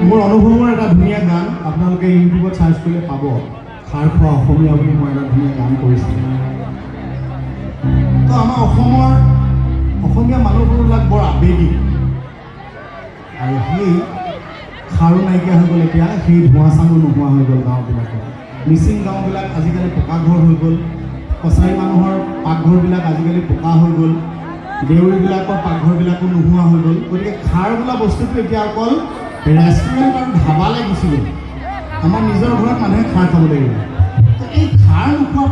মোৰ অনুভৱৰ এটা ধুনীয়া গান আপোনালোকে ইউটিউবত চাৰ্চ কৰিলে পাব। খাৰ খোৱা অসমীয়া বুলি মই এটা ধুনীয়া গান কৰিছিলোঁ। তো আমাৰ অসমীয়া মানুহবিলাক বৰ আৱেগিক, আৰু সেই খাৰো নাইকিয়া হৈ গ'ল। এতিয়া সেই ধোঁৱা চাঙো নোহোৱা হৈ গ'ল গাঁওবিলাকত। মিচিং গাঁওবিলাক আজিকালি পকা ঘৰ হৈ গ'ল। কছাৰী মানুহৰ পাকঘৰবিলাক আজিকালি পকা হৈ গ'ল। দেউৰীবিলাকৰ পাকঘৰবিলাকো নোহোৱা হৈ গ'ল। গতিকে খাৰ বোলা বস্তুটো এতিয়া অকল ৰেষ্টুৰেণ্ট আৰু ধাবালৈ গুচি গ'ল। আমাৰ নিজৰ ঘৰত মানুহে খাৰ খাব লাগিব। তো এই খাৰ নোখোৱাৰ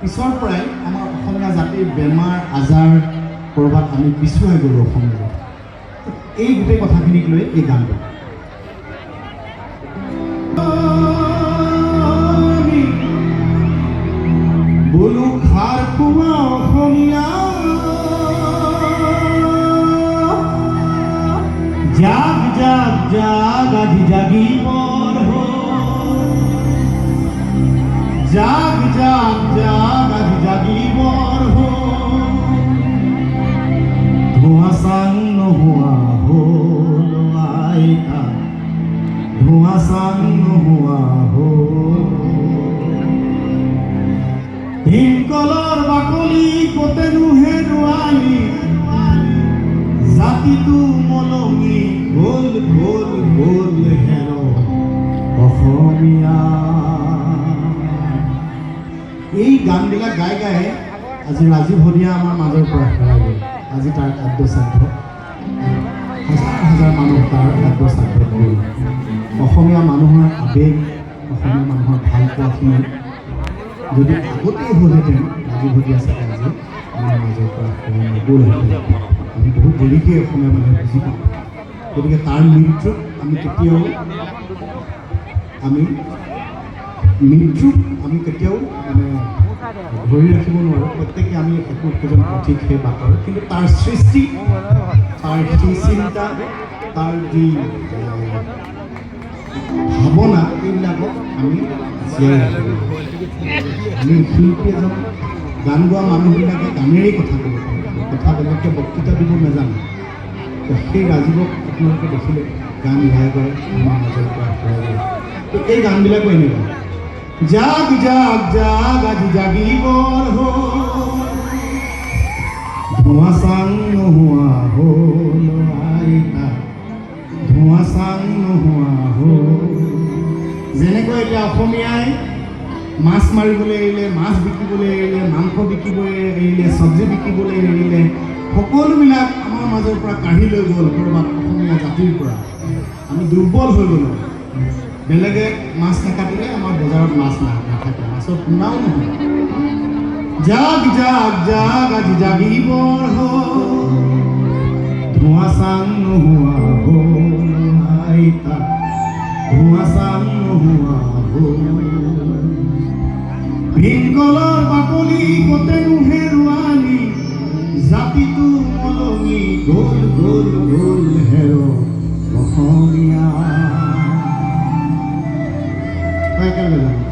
পিছৰ পৰাই আমাৰ অসমীয়া জাতিৰ বেমাৰ আজাৰ ক'ৰবাত আমি পিছুৱাই গ'লোঁ অসমীয়া। এই গোটেই কথাখিনিক লৈ এই গানটো। বোলো খাৰ খোৱা অসমীয়া, জাগ জাগ জাগ আজি জাগিবৰ জাগ জাগ জাগ আজি জাগিবৰ ধোঁৱা চাং নোহোৱা হ'ল আইতা, ধোঁৱা চাং নোহোৱা হ'ল। ভীমকলৰ বাকলি কতেনো হেৰুৱালি, জাতিটো মলমি গ'ল গ'ল গ'ল হেৰ অসমীয়া। এই গানবিলাক গাই গাই আজি ৰাজীৱ হদিয়া আমাৰ মাজৰ পৰা হেৰাই গ'ল। আজি তাৰ খাদ্য শ্ৰাদ্ধ, হাজাৰ হাজাৰ মানুহ তাৰ খাদ্য শ্ৰাদ্ধ গ'ল। অসমীয়া মানুহৰ আৱেগ, অসমীয়া মানুহৰ ভাল পোৱাখিনি যদি আগতেই হ'লহেঁতেন, ৰাজীৱ হদিয়া চাগে আজি আমাৰ মাজৰ পৰা হেৰাই নগ'লহেঁতেন। আমি বহুত দেৰিকৈ অসমীয়া মানুহে বুজি পাওঁ। গতিকে তাৰ মৃত্যুক আমি কেতিয়াও মানে ধৰি ৰাখিব নোৱাৰোঁ। প্ৰত্যেকে আমি একো একোজন পথিক সেই বাটৰ, কিন্তু তাৰ সৃষ্টি, তাৰ যি চিন্তা, তাৰ যি ভাৱনা, এইবিলাকক আমি জীয়াই ৰাখিব লাগিব। আমি শিল্পী এজন, গান গোৱা মানুহবিলাকে গানেৰেই কথা ক'ব পাৰে, কথা বেলেগকৈ বক্তৃতা দিব নাজানে। সেই ৰাজীৱক আপোনালোকে দেখিলে গান গাই গাই আমাৰ মাজৰ পৰা হেৰাই গ'ল। তো এই গানবিলাকো এনেকুৱা, জাগ জাগ জাগ আজি জাগিবৰ ধোঁৱা চাং নোহোৱা হ'ল আইতা, ধোঁৱা চাং নোহোৱা হ'ল। যেনেকৈ এতিয়া অসমীয়াই মাছ মাৰিবলৈ এৰিলে, মাছ বিকিবলৈ এৰিলে, মাংস বিকিবলৈ এৰিলে, চব্জি বিকিবলৈ এৰিলে, সকলোবিলাক আমাৰ মাজৰ পৰা কাঢ়ি লৈ গ'ল ক'ৰবাত অসমীয়া জাতিৰ পৰা। আমি দুৰ্বল হৈ গ'লোঁ। বেলেগে মাছ নাকাটিলে আমাৰ বজাৰত মাছ নাথাকে, মাছৰ পোনাও নহয়। জাগ জাগ জাগ আজি জাগিবৰ ধোঁৱা চাং নোহোৱা হ'ল আইতা, ধোঁৱা চাং নোহোৱা হ'ল। ভীমকলৰ বাকলি কতেনো হেৰুৱালি, জাতিটো মলমি গ'ল গ'ল গ'ল হেৰ অসমীয়া। একেলগে